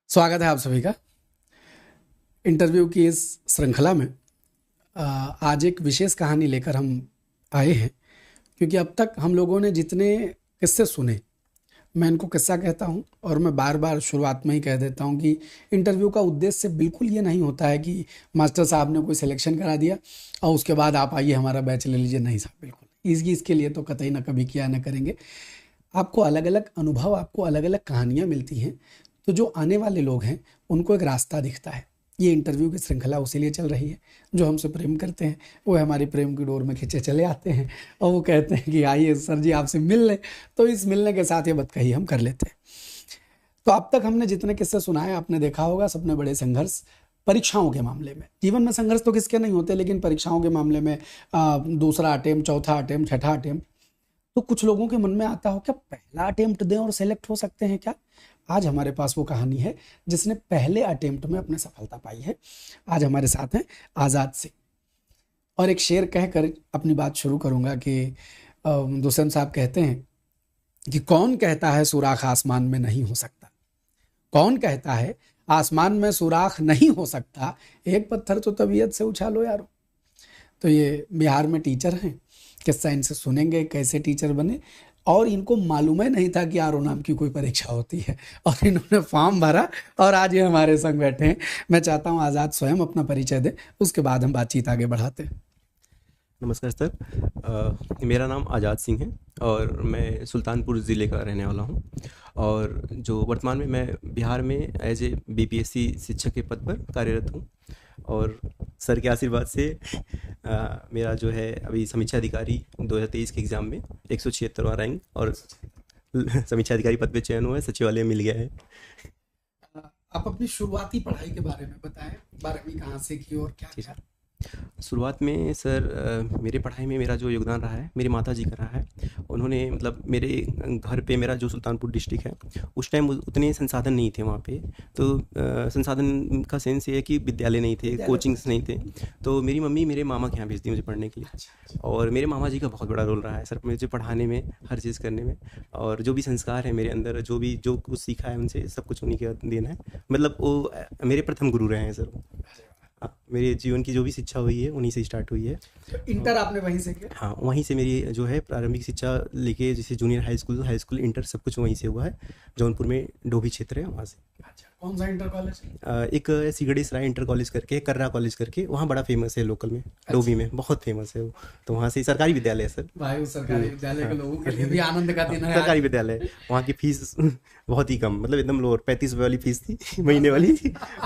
स्वागत है आप सभी का इंटरव्यू की इस श्रृंखला में। आज एक विशेष कहानी लेकर हम आए हैं, क्योंकि अब तक हम लोगों ने जितने किस्से सुने, मैं इनको किस्सा कहता हूं और मैं बार बार शुरुआत में ही कह देता हूं कि इंटरव्यू का उद्देश्य बिल्कुल ये नहीं होता है कि मास्टर साहब ने कोई सिलेक्शन करा दिया और उसके बाद आप आइए हमारा बैच ले लीजिए। नहीं साहब, बिल्कुल इसके लिए तो कतई ना कभी किया ना करेंगे। आपको अलग अलग अनुभव, आपको अलग अलग कहानियाँ मिलती हैं, तो जो आने वाले लोग हैं उनको एक रास्ता दिखता है। ये इंटरव्यू की श्रृंखला उसी लिए चल रही है। जो हमसे प्रेम करते हैं वो हमारी प्रेम की डोर में खींचे चले आते हैं और वो कहते हैं कि आइए सर जी आपसे मिल लें, तो इस मिलने के साथ ये बतकही हम कर लेते हैं। तो अब तक हमने जितने किस्से सुनाए आपने देखा होगा, सबने बड़े संघर्ष परीक्षाओं के मामले में। जीवन में संघर्ष तो किसके नहीं होते, लेकिन परीक्षाओं के मामले में दूसरा अटेम्प्ट, चौथा अटेम्प्ट, छठा अटेम्प्ट, तो कुछ लोगों के मन में आता हो क्या पहला अटेम्प्ट दें और सेलेक्ट हो सकते हैं क्या। आज हमारे पास वो कहानी है जिसने पहले अटेम्प्ट में अपने सफलता पाई है। आज हमारे साथ हैं आज़ाद सिंह, और एक शेर कहकर अपनी बात शुरू करूंगा कि दुष्यंत साहब कहते हैं कि कौन कहता है सुराख आसमान में नहीं हो सकता, कौन कहता है आसमान में सुराख नहीं हो सकता, एक पत्थर तो तबीयत से उछालो यारो। तो ये बिहार में टीचर हैं, किस्सा इनसे सुनेंगे कैसे टीचर बने, और इनको मालूम ही नहीं था कि आरओ नाम की कोई परीक्षा होती है, और इन्होंने फॉर्म भरा और आज ये हमारे संग बैठे हैं। मैं चाहता हूँ आज़ाद स्वयं अपना परिचय दे, उसके बाद हम बातचीत आगे बढ़ाते हैं। नमस्कार सर, मेरा नाम आज़ाद सिंह है और मैं सुल्तानपुर ज़िले का रहने वाला हूँ। और जो वर्तमान में मैं बिहार में एज ए बीपीएससी शिक्षक के पद पर कार्यरत हूँ। और सर के आशीर्वाद से मेरा जो है अभी समीक्षा अधिकारी 2023 के एग्ज़ाम में 176वां रैंक और समीक्षा अधिकारी पद पे चयन हुआ है, सचिवालय मिल गया है। आप अपनी शुरुआती पढ़ाई के बारे में बताएं, 12वीं कहाँ से की और क्या क्या। शुरुआत में सर मेरे पढ़ाई में मेरा जो योगदान रहा है मेरी माता जी का रहा है। उन्होंने मतलब मेरे घर पे, मेरा जो सुल्तानपुर डिस्ट्रिक्ट है उस टाइम उतने संसाधन नहीं थे वहाँ पे। तो संसाधन का सेंस ये है कि विद्यालय नहीं थे, कोचिंग्स नहीं थे। तो मेरी मम्मी मेरे मामा के यहाँ भेजती मुझे पढ़ने के लिए, और मेरे मामा जी का बहुत बड़ा रोल रहा है सर मुझे पढ़ाने में, हर चीज़ करने में। और जो भी संस्कार है मेरे अंदर, जो कुछ सीखा है उनसे, सब कुछ उन्हीं का देना है। मतलब वो मेरे प्रथम गुरु रहे हैं सर। मेरे जीवन की जो भी शिक्षा हुई है उन्हीं से स्टार्ट हुई है। तो इंटर आपने वहीं से किया? हाँ, वहीं से मेरी जो है प्रारंभिक शिक्षा लेके, जैसे जूनियर हाई स्कूल, इंटर सब कुछ वहीं से हुआ है। जौनपुर में डोभी क्षेत्र है, वहाँ से। अच्छा, कौन सा इंटर कॉलेज? एक सिगड़ी सराय इंटर कॉलेज करके, कर्रा कॉलेज करके, वहाँ बड़ा फेमस है लोकल में। डोभी में बहुत फेमस है वो। तो वहाँ से सरकारी विद्यालय है सर। भाई उस सरकारी विद्यालय के लोगों के लिए भी आनंद का दिन है। सरकारी विद्यालय, वहाँ की फीस बहुत ही कम, मतलब एकदम लोअर, 35 रुपये वाली फीस थी महीने वाली,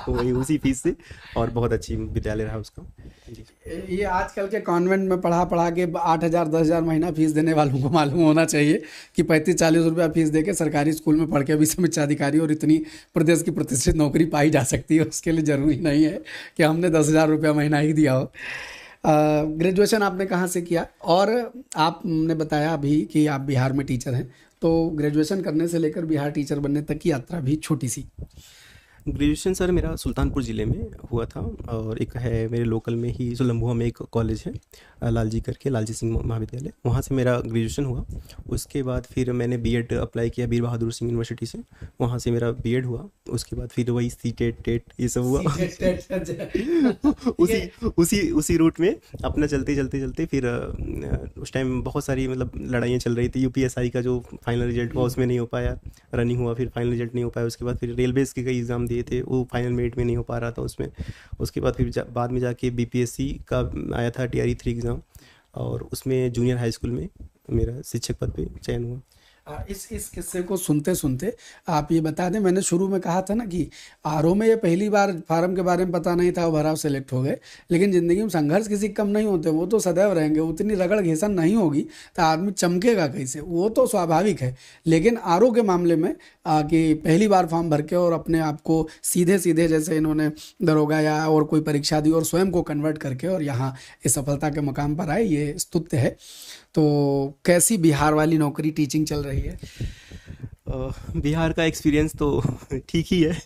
वही उसी फीस से, और बहुत अच्छी विद्यालय रहा उसका। ये आजकल के कॉन्वेंट में पढ़ा के 8,000 10,000 महीना फीस देने वालों को मालूम होना चाहिए कि 35-40 रुपया फीस दे के सरकारी स्कूल में पढ़ के भी समीक्षा अधिकारी और इतनी प्रदेश की प्रतिष्ठित नौकरी पाई जा सकती है। उसके लिए ज़रूरी नहीं है कि हमने 10,000 रुपया महीना ही दिया हो। ग्रेजुएशन आपने कहाँ से किया? और आपने बताया अभी कि आप बिहार में टीचर हैं, तो ग्रेजुएशन करने से लेकर बिहार टीचर बनने तक की यात्रा भी छोटी सी। ग्रेजुएशन सर मेरा सुल्तानपुर ज़िले में हुआ था, और एक है मेरे लोकल में ही सोलंबुआ में एक कॉलेज है लालजी करके, लालजी सिंह महाविद्यालय, वहाँ से मेरा ग्रेजुएशन हुआ। उसके बाद फिर मैंने बीएड अप्लाई किया वीर बहादुर सिंह यूनिवर्सिटी से, वहाँ से मेरा बीएड हुआ। उसके बाद फिर वही सीटेट टेट ये सब हुआ उसी रूट में अपना चलते फिर उस टाइम बहुत सारी मतलब लड़ाइयाँ चल रही थी। यूपीएसआई का जो फाइनल रिजल्ट हुआ उसमें नहीं हो पाया, रनिंग हुआ, फिर फाइनल रिजल्ट नहीं हो पाया। उसके बाद फिर रेलवेज़ के कई एग्ज़ाम दिए थे, वो फाइनल मेरिट में नहीं हो पा रहा था उसमें। उसके बाद फिर बाद में जाके बीपीएससी का आया था टीआरई 3 एग्ज़ाम, और उसमें जूनियर हाई स्कूल में मेरा शिक्षक पद पे चयन हुआ। इस किस्से को सुनते सुनते आप ये बता दें, मैंने शुरू में कहा था ना कि आरओ में ये पहली बार फार्म के बारे में पता नहीं था, वो भरा, सेलेक्ट हो गए। लेकिन ज़िंदगी में संघर्ष किसी कम नहीं होते, वो तो सदैव रहेंगे। उतनी रगड़ घिसन नहीं होगी तो आदमी चमकेगा कैसे, वो तो स्वाभाविक है। लेकिन आरओ के मामले में कि पहली बार फॉर्म भर के और अपने आप को सीधे सीधे, जैसे इन्होंने दरोगा या और कोई परीक्षा दी और स्वयं को कन्वर्ट करके और यहाँ इस सफलता के मकाम पर आए, ये स्तुत्य है। तो कैसी बिहार वाली नौकरी टीचिंग चल रही है? बिहार का एक्सपीरियंस तो ठीक ही है।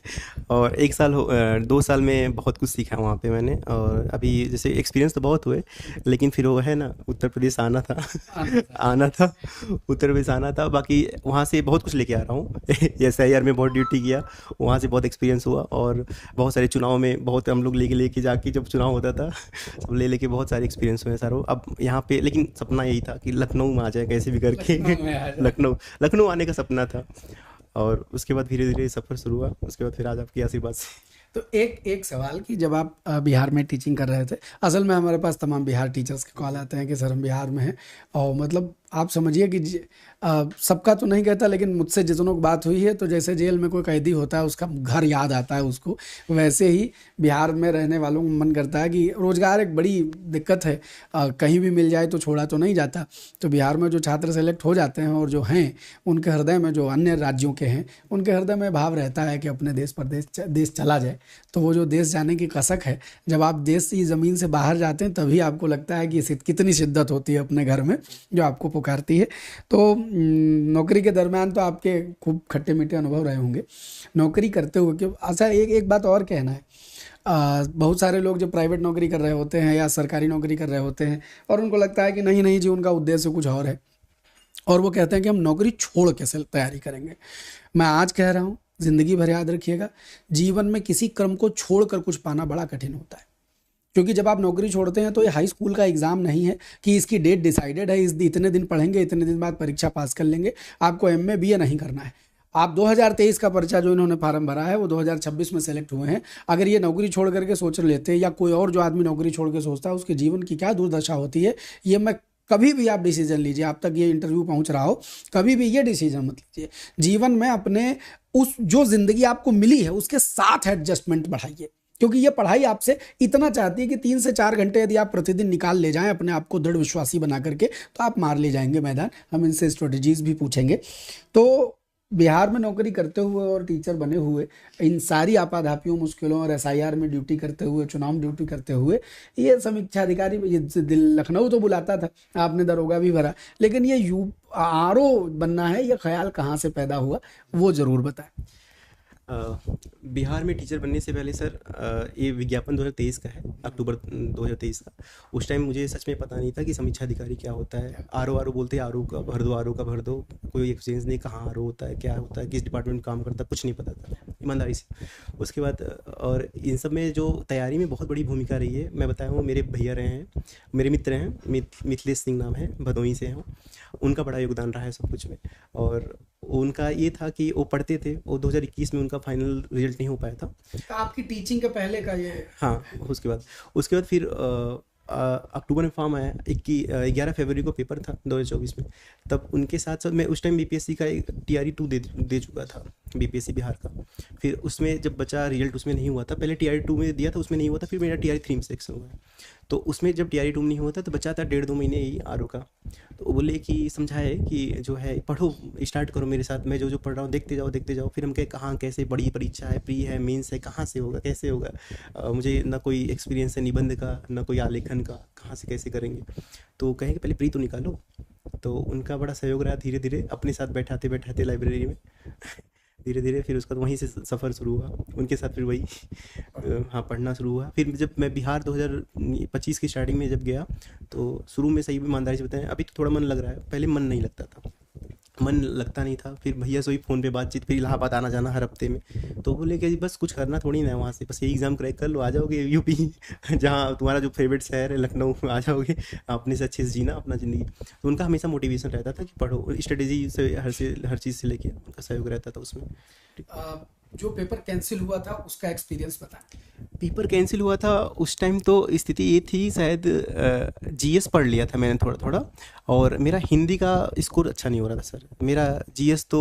और 2 साल में बहुत कुछ सीखा वहाँ पे मैंने। और अभी जैसे एक्सपीरियंस तो बहुत हुए, लेकिन फिर वो है ना, उत्तर प्रदेश आना था। आना था। आना था, उत्तर प्रदेश आना था। बाकी वहाँ से बहुत कुछ लेके आ रहा हूँ। एसआईआर में बहुत ड्यूटी किया, वहाँ से बहुत एक्सपीरियंस हुआ। और बहुत सारे चुनाव में बहुत हम लोग लेके लेके जाके, जब चुनाव होता था सब ले लेके बहुत सारे एक्सपीरियंस हुए सारों। अब यहाँ पे लेकिन सपना यही था कि लखनऊ में आ जाए कैसे भी करके। लखनऊ में आ जाए। लखनऊ लखनऊ आने का सपना था। और उसके बाद धीरे धीरे सफ़र शुरू हुआ। उसके बाद फिर आज आपकी आशीर्वाद से। तो एक एक सवाल कि जब आप बिहार में टीचिंग कर रहे थे, असल में हमारे पास तमाम बिहार टीचर्स के कॉल आते हैं कि सर हम बिहार में हैं, और मतलब आप समझिए कि सबका तो नहीं कहता, लेकिन मुझसे जितनों की बात हुई है तो जैसे जेल में कोई कैदी होता है उसका घर याद आता है उसको, वैसे ही बिहार में रहने वालों को मन करता है कि रोज़गार एक बड़ी दिक्कत है, कहीं भी मिल जाए तो छोड़ा तो नहीं जाता। तो बिहार में जो छात्र सेलेक्ट हो जाते हैं और जो हैं उनके हृदय में, जो अन्य राज्यों के हैं उनके हृदय में भाव रहता है कि अपने देश परदेश देश चला जाए। तो वो जो देश जाने की कसक है, जब आप देश की ज़मीन से बाहर जाते हैं तभी आपको लगता है कि कितनी शिद्दत होती है अपने घर में जो आपको पुकारती है। तो नौकरी के दरमियान तो आपके खूब खट्टे मीठे अनुभव रहे होंगे नौकरी करते हुए। कि अच्छा, एक बात और कहना है, बहुत सारे लोग जो प्राइवेट नौकरी कर रहे होते हैं या सरकारी नौकरी कर रहे होते हैं और उनको लगता है कि नहीं नहीं जी, उनका उद्देश्य कुछ और है, और वो कहते हैं कि हम नौकरी छोड़ के से तैयारी करेंगे। मैं आज कह रहा हूँ, ज़िंदगी भर याद रखिएगा, जीवन में किसी क्रम को छोड़कर कुछ पाना बड़ा कठिन होता है। क्योंकि जब आप नौकरी छोड़ते हैं तो ये हाई स्कूल का एग्ज़ाम नहीं है कि इसकी डेट डिसाइडेड है, इतने दिन पढ़ेंगे, इतने दिन बाद परीक्षा पास कर लेंगे। आपको एमए बीए नहीं करना है। आप 2023 का पर्चा जो इन्होंने फार्म भरा है वो 2026 में सेलेक्ट हुए हैं। अगर ये नौकरी छोड़ करके सोच लेते हैं, या कोई और जो आदमी नौकरी छोड़ के सोचता है, उसके जीवन की क्या दुर्दशा होती है, ये मैं कभी भी आप डिसीजन लीजिए, आप तक ये इंटरव्यू पहुंच रहा हो, कभी भी ये डिसीजन मत लीजिए। जीवन में अपने उस जो ज़िंदगी आपको मिली है उसके साथ एडजस्टमेंट बढ़ाइए, क्योंकि ये पढ़ाई आपसे इतना चाहती है कि 3 से 4 घंटे यदि आप प्रतिदिन निकाल ले जाएं अपने आप को दृढ़ विश्वासी बना करके, तो आप मार ले जाएंगे मैदान। हम इनसे स्ट्रेटजीज भी पूछेंगे। तो बिहार में नौकरी करते हुए और टीचर बने हुए, इन सारी आपाधापियों, मुश्किलों और एसआईआर में ड्यूटी करते हुए, चुनाव में ड्यूटी करते हुए, ये समीक्षा अधिकारी, ये लखनऊ तो बुलाता था, आपने दरोगा भी भरा, लेकिन ये आरओ बनना है, ये ख्याल कहाँ से पैदा हुआ, वो ज़रूर बताएं। बिहार में टीचर बनने से पहले सर, ये विज्ञापन 2023 का है, अक्टूबर 2023 का। उस टाइम मुझे सच में पता नहीं था कि समीक्षा अधिकारी क्या होता है। आरओ बोलते हैं, आरओ का भर दो, आरओ का भर दो, कोई एक्सपीरियंस नहीं, कहाँ आरओ होता है, क्या होता है, किस डिपार्टमेंट में काम करता है, कुछ नहीं पता था ईमानदारी से। उसके बाद और इन सब में जो तैयारी में बहुत बड़ी भूमिका रही है, मैं बताया हूँ, मेरे भैया रहे हैं, मेरे मित्र हैं, मिथिलेश सिंह नाम है, भदोही से हैं, उनका बड़ा योगदान रहा है सब कुछ में। और उनका ये था कि वो पढ़ते थे, वो 2021 में उनका फाइनल रिजल्ट नहीं हो पाया था। तो आपकी टीचिंग के पहले का ये? हाँ, उसके बाद फिर अक्टूबर में फॉर्म आया, 11 फरवरी को पेपर था 2024 में। तब उनके साथ साथ मैं उस टाइम बीपीएससी का एक टीआरई 2 दे चुका था, बीपीएससी बिहार का। फिर उसमें जब बचा रिजल्ट, उसमें नहीं हुआ था, पहले टीआरई 2 में दिया था, उसमें नहीं हुआ था, फिर मेरा टीआरई 3 में सिलेक्शन हुआ। तो उसमें जब टीआरई 2 में नहीं हुआ था तो बचा था 1.5-2 महीने ही आरओ का। तो वो बोले कि समझाए कि जो है पढ़ो, स्टार्ट करो मेरे साथ, मैं जो पढ़ रहा हूँ देखते जाओ। फिर हम कहे कहाँ कैसे, बड़ी परीक्षा है, प्री है, मेंस है, कहाँ से होगा, कैसे होगा, मुझे ना कोई एक्सपीरियंस है निबंध का, ना कोई आलेखन का, कहाँ से कैसे करेंगे। तो कहें कि पहले प्री तो निकालो। तो उनका बड़ा सहयोग रहा, धीरे धीरे अपने साथ बैठाते लाइब्रेरी में। धीरे धीरे फिर उसका वहीं से सफ़र शुरू हुआ उनके साथ। फिर वही हाँ, पढ़ना शुरू हुआ। फिर जब मैं बिहार 2025 की स्टार्टिंग में जब गया, तो शुरू में सही भी ईमानदारी से बताएं, अभी तो थोड़ा मन लग रहा है, पहले मन नहीं लगता था, मन लगता नहीं था। फिर भैया से हुई फ़ोन पे बातचीत, फिर इलाहाबाद आना जाना हर हफ्ते में। तो बोले कि बस कुछ करना थोड़ी ना है वहाँ से, बस ये एग्ज़ाम क्रैक कर लो, आ जाओगे यूपी, जहाँ तुम्हारा जो फेवरेट शहर है लखनऊ, आ जाओगे, अपने से अच्छे से जीना अपना ज़िंदगी। तो उनका हमेशा मोटिवेशन रहता था कि पढ़ो, स्ट्रेटेजी से हर चीज़ से लेके उनका सहयोग रहता था उसमें। जो पेपर कैंसिल हुआ था उसका एक्सपीरियंस बताएं। पेपर कैंसिल हुआ था उस टाइम तो स्थिति ये थी, शायद जीएस पढ़ लिया था मैंने थोड़ा, और मेरा हिंदी का स्कोर अच्छा नहीं हो रहा था सर। मेरा जीएस तो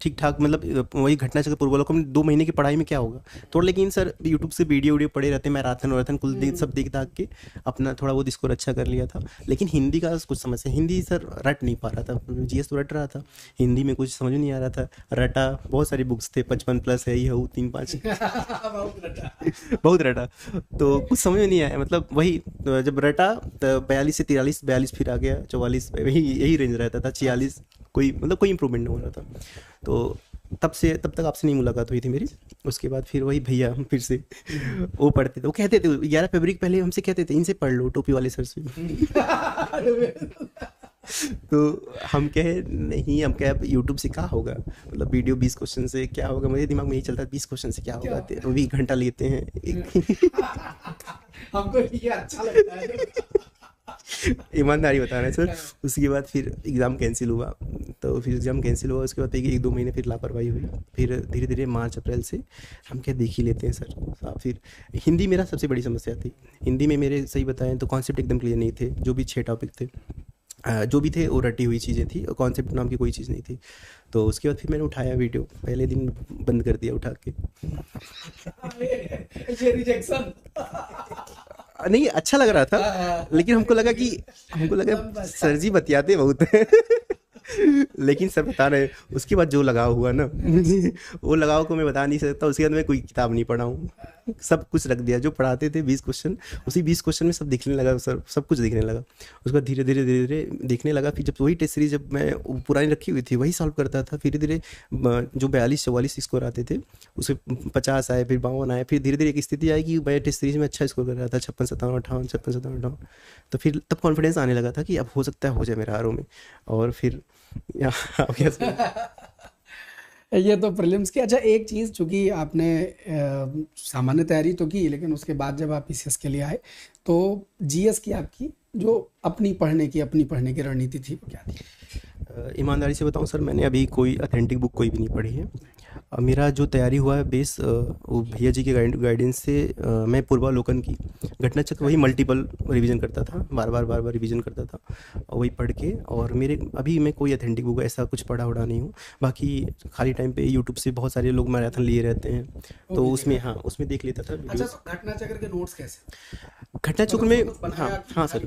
ठीक ठाक, मतलब वही घटना चक्र पूर्वावलोकन 2 महीने की पढ़ाई में क्या होगा थोड़ा, लेकिन सर यूट्यूब से वीडियो पड़े रहते, मैराथन कुल सब देख दाख के अपना थोड़ा बहुत स्कोर अच्छा कर लिया था। लेकिन हिंदी का कुछ समस्या, हिंदी सर रट नहीं पा रहा था, जीएस तो रट रहा था, हिंदी में कुछ समझ नहीं आ रहा था। रटा, बहुत सारी बुक्स थे, 55+ है, ये हो 3-5 बहुत रटा, तो कुछ समझ में नहीं आया। मतलब वही जब रटा तो 42 से 43, फिर आ गया 44, यही रेंज रहता था, 46, कोई इम्प्रूवमेंट नहीं हो रहा था। तो तब तक आपसे नहीं मुलाकात हुई थी मेरी। उसके बाद फिर वही भैया फिर से वो पढ़ते थे, वो कहते थे 11 फरवरी पहले हमसे कहते थे इनसे पढ़ लो टोपी वाले सर से। तो हम कहे नहीं, हम कहे यूट्यूब से क्या होगा, मतलब वीडियो 20 क्वेश्चन से क्या होगा, मेरे दिमाग में यही चलता है 20 क्वेश्चन से क्या होगा, वो भी घंटा लेते हैं हमको ये अच्छा लगता है। ईमानदारी बता रहे हैं सर। उसके बाद फिर एग्ज़ाम कैंसिल हुआ, तो फिर एग्ज़ाम कैंसिल हुआ उसके बाद एक दो महीने फिर लापरवाही हुई। फिर धीरे धीरे मार्च अप्रैल से हम क्या देख ही लेते हैं सर साहब। फिर हिंदी मेरा सबसे बड़ी समस्या थी, हिंदी में मेरे सही बताएं तो कॉन्सेप्ट एकदम क्लियर नहीं थे, जो भी 6 टॉपिक थे जो भी थे वो रटी हुई चीज़ें थी, कॉन्सेप्ट नाम की कोई चीज़ नहीं थी। तो उसके बाद फिर मैंने उठाया वीडियो, पहले दिन बंद कर दिया उठा के। ये रिजेक्शन नहीं अच्छा लग रहा था, लेकिन हमको लगा सर जी बतियाते बहुत हैं लेकिन सर बता रहे उसके बाद जो लगाव हुआ ना वो लगाव को मैं बता नहीं सकता। उसके बाद मैं कोई किताब नहीं पढ़ा हूँ, सब कुछ रख दिया जो पढ़ाते थे 20 क्वेश्चन, उसी 20 क्वेश्चन में सब दिखने लगा सर, सब कुछ दिखने लगा। उसके बाद धीरे धीरे देखने लगा। फिर जब वही टेस्ट सीरीज जब मैं पुरानी रखी हुई थी वही सॉल्व करता था, धीरे धीरे जो 42-44 स्कोर आते थे उसे 50 आए, फिर 52 आए। फिर धीरे धीरे एक स्थिति आई कि मैं टेस्ट सीरीज में अच्छा स्कोर कर रहा था, 56, 57, 58, 56, 57, 58। तो फिर तब कॉन्फिडेंस आने लगा था कि अब हो सकता है हो जाए मेरा आरओ में। और फिर ये तो प्रीलिम्स की। अच्छा एक चीज़, चूँकि आपने सामान्य तैयारी तो की, लेकिन उसके बाद जब आप पीसीएस के लिए आए तो जीएस की आपकी जो अपनी पढ़ने की रणनीति थी वो क्या थी? ईमानदारी से बताऊं सर, मैंने अभी कोई अथेंटिक बुक कोई भी नहीं पढ़ी है। मेरा जो तैयारी हुआ है बेस वो भैया जी के गाइडेंस से मैं पूर्वालोकन की घटना चक्र वही मल्टीपल रिवीजन करता था, बार बार रिवीजन करता था और वही पढ़ के। और मेरे अभी मैं कोई अथेंटिक बुक ऐसा कुछ पढ़ा उड़ा नहीं हूँ। बाकी खाली टाइम पे यूट्यूब से बहुत सारे लोग मैराथन लिए रहते हैं तो उसमें हाँ उसमें देख लेता था। अच्छा तो घटना चक्र के नोट्स कैसे? घटना चक्र में हाँ सर,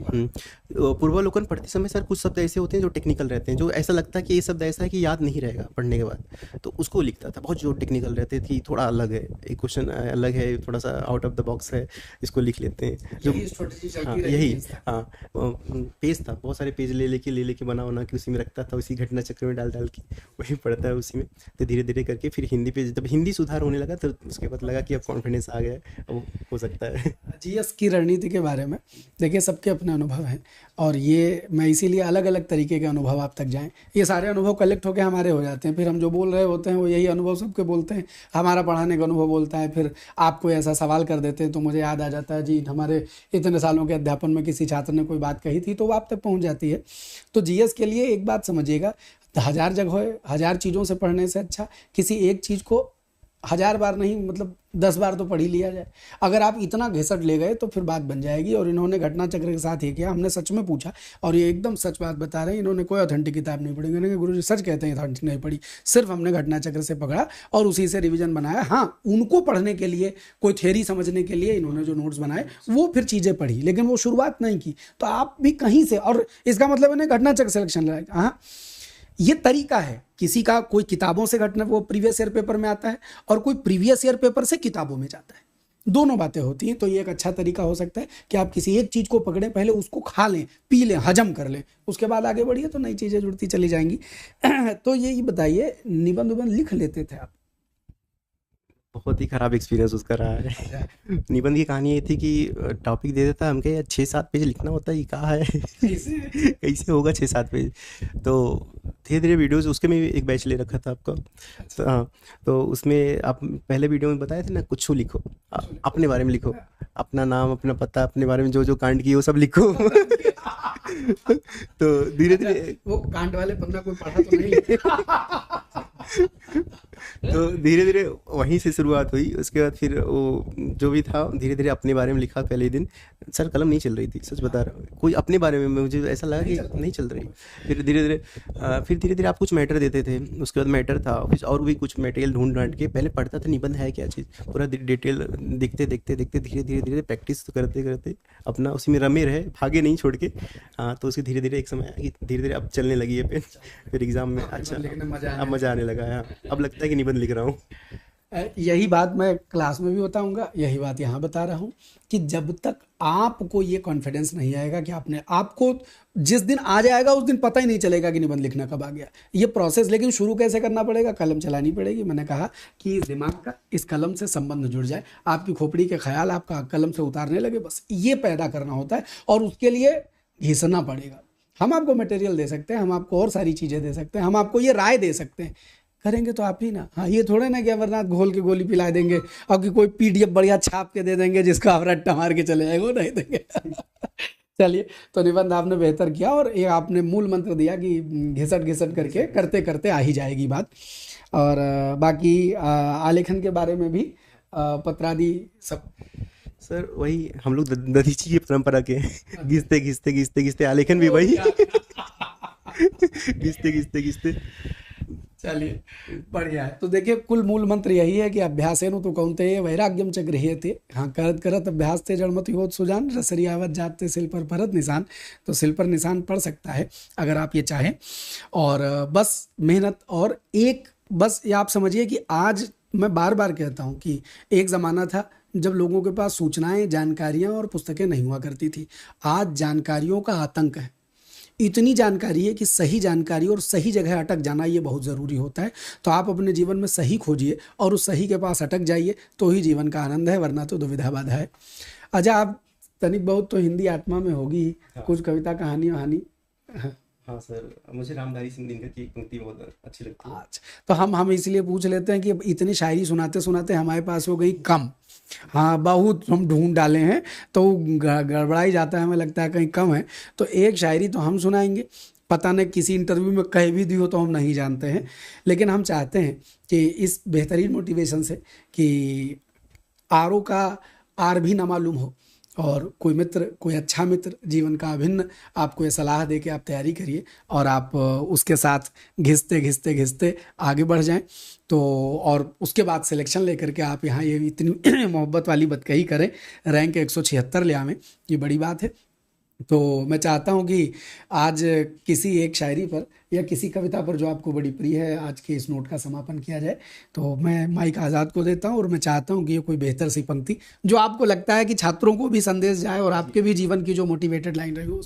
पूर्वालोकन पढ़ते समय सर कुछ शब्द ऐसे होते हैं जो टेक्निकल रहते हैं, जो ऐसा लगता है कि ये शब्द ऐसा है कि याद नहीं रहेगा पढ़ने के बाद, तो उसको लिखता था। बहुत जो टेक्निकल रहते थे, थोड़ा अलग है, एक क्वेश्चन अलग है, थोड़ा सा आउट ऑफ द बॉक्स है, इसको लिख लेते हैं। जो यही पेज था, बहुत सारे पेज ले लेके बना के उसी में रखता था, उसी घटना चक्र में डाल के वही पढ़ता है उसी में। तो धीरे धीरे करके फिर हिंदी पे जब हिंदी सुधार होने लगा तो उसके बाद लगा कि अब कॉन्फिडेंस आ गया, अब हो सकता है। जीएस की रणनीति के बारे में देखिए, सबके अपने अनुभव हैं और ये मैं इसीलिए अलग अलग तरीके के अनुभव आप तक जाएं, ये सारे अनुभव कलेक्ट होकर हमारे हो जाते हैं। फिर हम जो बोल रहे होते हैं वो यही अनुभव सबके बोलते हैं, हमारा पढ़ाने का अनुभव बोलता है। फिर आप कोई ऐसा सवाल कर देते हैं तो मुझे याद आ जाता है जी हमारे इतने सालों के अध्यापन में किसी छात्र ने कोई बात कही थी, तो वो आप तक पहुँच जाती है। तो जीएस के लिए एक बात समझिएगा, 1000 जगह 1000 चीज़ों से पढ़ने से अच्छा किसी एक चीज़ को 1000 बार नहीं, मतलब 10 बार तो पढ़ ही लिया जाए। अगर आप इतना घिसट ले गए तो फिर बात बन जाएगी। और इन्होंने घटना चक्र के साथ ये किया, हमने सच में पूछा और ये एकदम सच बात बता रहे हैं, इन्होंने कोई ऑथेंटिक किताब नहीं पढ़ी। मैंने कहा गुरुजी सच कहते हैं ऑथेंटिक नहीं पढ़ी, सिर्फ हमने घटना चक्र से पकड़ा और उसी से रिवीजन बनाया। हाँ उनको पढ़ने के लिए, कोई थ्योरी समझने के लिए इन्होंने जो नोट्स बनाए वो फिर चीज़ें पढ़ी, लेकिन वो शुरुआत नहीं की। तो आप भी कहीं से, और इसका मतलब इन्हें घटना चक्र सिलेक्शन लगाया। हाँ ये तरीका है, किसी का कोई किताबों से घटना वो प्रीवियस ईयर पेपर में आता है और कोई प्रीवियस ईयर पेपर से किताबों में जाता है, दोनों बातें होती हैं। तो ये एक अच्छा तरीका हो सकता है कि आप किसी एक चीज़ को पकड़ें, पहले उसको खा लें, पी लें, हजम कर लें, उसके बाद आगे बढ़िए तो नई चीज़ें जुड़ती चली जाएंगी। तो ये बताइए, निबंध उबंध लिख लेते थे आप? बहुत ही ख़राब एक्सपीरियंस उसका रहा है। निबंध की कहानी ये थी कि टॉपिक दे देता, हम कहे यार 6-7 पेज लिखना होता है, ये कहाँ है कैसे होगा 6-7 पेज। तो धीरे धीरे वीडियोज़ उसके में भी एक बैच ले रखा था आपका। तो हाँ, तो उसमें आप पहले वीडियो में बताए थे ना, कुछ लिखो, अपने बारे में लिखो, अपना नाम, अपना पता, अपने बारे में जो कांड किए वो सब लिखो। तो धीरे धीरे वो कांड वाले पन्ना कोई पढ़ा तो नहीं। तो धीरे धीरे वहीं से शुरुआत हुई। उसके बाद फिर वो जो भी था धीरे धीरे अपने बारे में लिखा। पहले दिन सर कलम नहीं चल रही थी, सच बता रहा हूँ, कोई अपने बारे में मुझे ऐसा लगा कि नहीं चल रही। फिर धीरे धीरे आप कुछ मैटर देते थे, उसके बाद मैटर था, फिर और भी कुछ मटेरियल ढूंढ के पहले पढ़ता था निबंध है क्या चीज़, पूरा डिटेल देखते धीरे प्रैक्टिस करते करते अपना उसी में रमे रहे, भागे नहीं छोड़ के। हाँ तो उसके धीरे धीरे एक समय आया कि धीरे धीरे अब चलने लगी है पेन। फिर एग्ज़ाम में अच्छा अब मज़ा आने लगा है। अब लगता है कि निबंध लिख रहा हूँ। यही बात मैं क्लास में भी बताऊंगा, यही बात यहाँ बता रहा हूँ कि जब तक आपको ये कॉन्फिडेंस नहीं आएगा कि आपने, आपको जिस दिन आ जाएगा उस दिन पता ही नहीं चलेगा कि निबंध लिखना कब आ गया। ये प्रोसेस लेकिन शुरू कैसे करना पड़ेगा, कलम चलानी पड़ेगी। मैंने कहा कि इस दिमाग का इस कलम से संबंध जुड़ जाए, आपकी खोपड़ी के ख्याल आपका कलम से उतारने लगे, बस ये पैदा करना होता है। और उसके लिए घिसना पड़ेगा। हम आपको मटेरियल दे सकते हैं, हम आपको और सारी चीज़ें दे सकते हैं, हम आपको ये राय दे सकते हैं, करेंगे तो आप ही ना। हाँ, ये थोड़े ना कि अमरनाथ घोल के गोली पिला देंगे और कि कोई पीडीएफ बढ़िया छाप के दे देंगे जिसको आप रट्टा मार के चले जाएंगे, वो नहीं देंगे। चलिए, तो निबंध आपने बेहतर किया और ये आपने मूल मंत्र दिया कि घिसट घिसट करके करते करते आ ही जाएगी बात। और बाकी आलेखन के बारे में भी पत्रादि सब। सर वही हम लोग दधीची की परंपरा के घिसते घिसते घिसते घिसते आलेखन भी वही घिसते घिसते घिसते। चलिए, बढ़िया है। तो देखिए, कुल मूल मंत्र यही है कि अभ्यासेनु तो कौन्तेय वैराग्यम च गृह्यते। हाँ, करत करत अभ्यास ते जड़मति होत सुजान, रसरियावत जाते सिल पर परत निशान। तो सिल पर निशान पड़ सकता है अगर आप ये चाहें, और बस मेहनत। और एक बस ये आप समझिए कि आज मैं बार बार कहता हूँ कि एक ज़माना था जब लोगों के पास सूचनाएं, जानकारियां और पुस्तकें नहीं हुआ करती थी। आज जानकारियों का आतंक है। इतनी जानकारी है कि सही जानकारी और सही जगह अटक जाना ये बहुत ज़रूरी होता है। तो आप अपने जीवन में सही खोजिए और उस सही के पास अटक जाइए, तो ही जीवन का आनंद है, वरना तो दुविधा बाधा है। अच्छा, आप तनिक बहुत तो हिंदी आत्मा में होगी ही, हाँ कुछ कविता कहानी वहानी। हाँ सर, मुझे रामधारी सिंह दिनकर की एक पंक्ति बहुत अच्छी लगती है। अच्छा, तो हम इसलिए पूछ लेते हैं कि अब इतनी शायरी सुनाते सुनाते हमारे पास हो गई कम। हाँ, बहुत हम ढूंढ डाले हैं तो गड़बड़ा ही जाता है, हमें लगता है कहीं कम है। तो एक शायरी तो हम सुनाएंगे, पता नहीं किसी इंटरव्यू में कह भी दी हो तो हम नहीं जानते हैं, लेकिन हम चाहते हैं कि इस बेहतरीन मोटिवेशन से कि आर का आर भी ना मालूम हो, और कोई मित्र, कोई अच्छा मित्र जीवन का अभिन्न आपको ये सलाह दे के आप तैयारी करिए और आप उसके साथ घिसते घिसते घिसते आगे बढ़ जाएं। तो और उसके बाद सिलेक्शन लेकर के आप यहाँ ये इतनी मोहब्बत वाली बात कही करें, रैंक 176 ले आवें, ये बड़ी बात है। तो मैं चाहता हूँ कि आज किसी एक शायरी पर या किसी कविता पर जो आपको बड़ी प्रिय है, आज के इस नोट का समापन किया जाए। तो मैं माइक आज़ाद को देता हूँ और मैं चाहता हूँ कि ये कोई बेहतर सी पंक्ति जो आपको लगता है कि छात्रों को भी संदेश जाए और आपके भी जीवन की जो मोटिवेटेड लाइन रही हो।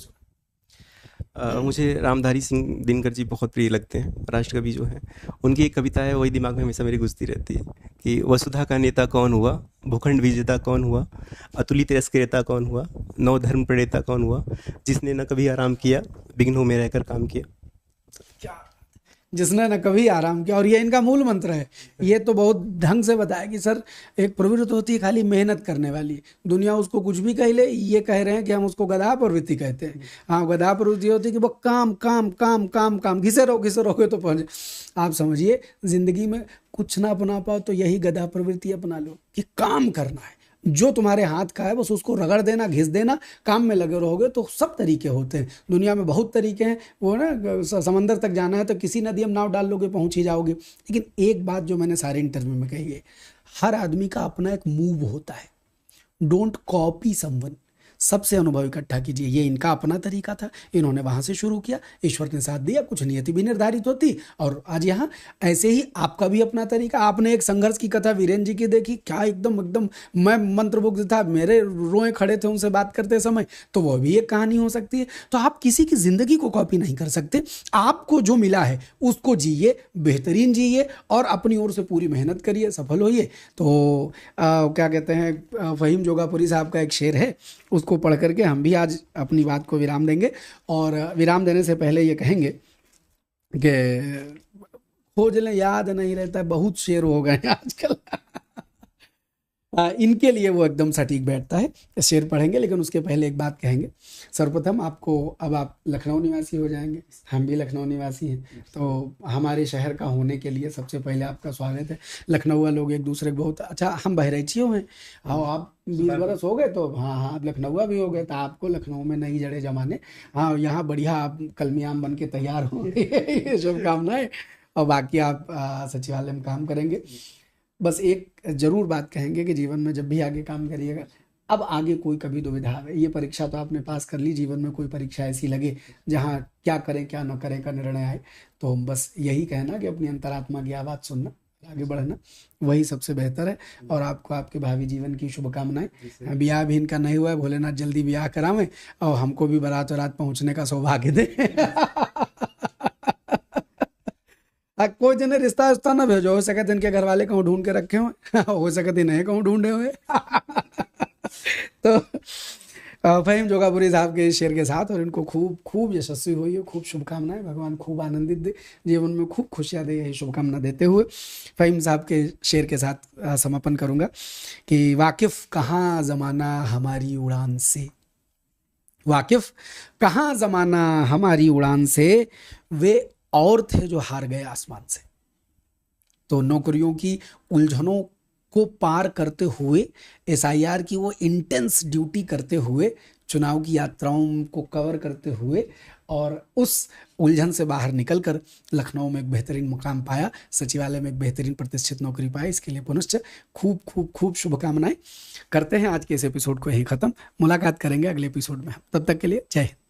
मुझे रामधारी सिंह दिनकर जी बहुत प्रिय लगते हैं, राष्ट्रकवि जो हैं। उनकी एक कविता है, वही दिमाग में हमेशा मेरी गुजती रहती है कि वसुधा का नेता कौन हुआ, भूखंड विजेता कौन हुआ, अतुलित तिरस्करेता कौन हुआ, नव धर्म प्रणेता कौन हुआ, जिसने न कभी आराम किया, विघ्नों में रहकर काम किया। क्या, जिसने न कभी आराम किया, और ये इनका मूल मंत्र है। ये तो बहुत ढंग से बताया कि सर एक प्रवृत्ति होती है खाली मेहनत करने वाली, दुनिया उसको कुछ भी कह ले, ये कह रहे हैं कि हम उसको गधा प्रवृत्ति कहते हैं। हाँ, गधा प्रवृत्ति होती है कि वो काम काम काम काम काम, घिसे रहोगे तो पहुँचे। आप समझिए, जिंदगी में कुछ ना अपना पाओ तो यही गधा प्रवृत्ति अपना लो कि काम करना है, जो तुम्हारे हाथ का है बस उसको रगड़ देना, घिस देना, काम में लगे रहोगे तो सब तरीके होते हैं। दुनिया में बहुत तरीके हैं, वो ना समंदर तक जाना है तो किसी नदी में नाव डाल लोगे पहुंच ही जाओगे। लेकिन एक बात जो मैंने सारे इंटरव्यू में कही है, हर आदमी का अपना एक मूव होता है। डोंट कॉपी समवन, सबसे अनुभव इकट्ठा कीजिए। ये इनका अपना तरीका था, इन्होंने वहाँ से शुरू किया, ईश्वर ने साथ दिया, कुछ नियति भी निर्धारित होती और आज यहाँ। ऐसे ही आपका भी अपना तरीका। आपने एक संघर्ष की कथा वीरेंद्र जी की देखी, क्या एकदम एकदम मैं मंत्रमुग्ध था, मेरे रोए खड़े थे उनसे बात करते समय, तो वह भी एक कहानी हो सकती है। तो आप किसी की ज़िंदगी को कॉपी नहीं कर सकते, आपको जो मिला है उसको जिए, बेहतरीन जिए और अपनी ओर से पूरी मेहनत करिए, सफल होइए। तो क्या कहते हैं, फहीम जोगापुरी साहब का एक शेर है, उसको पढ़ करके हम भी आज अपनी बात को विराम देंगे। और विराम देने से पहले ये कहेंगे कि खोज लें, याद नहीं रहता, बहुत शेर हो गए आजकल। इनके लिए वो एकदम सटीक बैठता है। शेर पढ़ेंगे लेकिन उसके पहले एक बात कहेंगे। सर्वप्रथम आपको, अब आप लखनऊ निवासी हो जाएंगे, हम भी लखनऊ निवासी हैं, तो हमारे शहर का होने के लिए सबसे पहले आपका स्वागत है। लखनऊ लोग एक दूसरे को बहुत अच्छा, हम बहरैचियों हैं। हाँ, आप 20 बरस हो गए तो हाँ हाँ आप लखनऊआ भी हो गए, तो आपको लखनऊ में नई जड़े जमाने। हाँ, यहाँ बढ़िया आप कलमियाम बन के तैयार होंगे, ये शुभकामनाएं। और बाकी आप सचिवालय में काम करेंगे। बस एक जरूर बात कहेंगे कि जीवन में जब भी आगे काम करिएगा, अब आगे कोई कभी दुविधा है, ये परीक्षा तो आपने पास कर ली, जीवन में कोई परीक्षा ऐसी लगे जहाँ क्या करें क्या न करें का निर्णय आए, तो बस यही कहना कि अपनी अंतरात्मा की आवाज़ सुनना, आगे बढ़ना वही सबसे बेहतर है। और आपको आपके भावी जीवन की शुभकामनाएं। ब्याह भी इनका नहीं हुआ है, भोलेनाथ जल्दी ब्याह करावें और हमको भी बारात रात पहुंचने का सौभाग्य दे। कोई जने रिश्ता उस्ता ना भेजो, हो सके तो इनके घर वाले कहूँ ढूंढ के रखे हुए, हो सके तो नहीं कहूँ ढूंढे हुए। तो फ़हीम जोगापुरी साहब के इस शेर के साथ, और इनको खूब खूब यशस्वी हुई है, खूब शुभकामनाएं, भगवान खूब आनंदित दे, जीवन में खूब खुशियाँ दे, यही शुभकामना देते हुए फ़हीम साहब के शेर के साथ समापन करूँगा कि वाकिफ़ कहाँ ज़माना हमारी उड़ान से, वाकिफ़ कहाँ ज़माना हमारी उड़ान से, वे और थे जो हार गए आसमान से। तो नौकरियों की उलझनों को पार करते हुए, एसआईआर की वो इंटेंस ड्यूटी करते हुए, चुनाव की यात्राओं को कवर करते हुए, और उस उलझन से बाहर निकलकर लखनऊ में एक बेहतरीन मुकाम पाया, सचिवालय में एक बेहतरीन प्रतिष्ठित नौकरी पाई, इसके लिए पुनश्च खूब खूब खूब शुभकामनाएं। करते हैं आज के इस एपिसोड को यहीं ख़त्म, मुलाकात करेंगे अगले एपिसोड में। तब तक के लिए जय हिंद।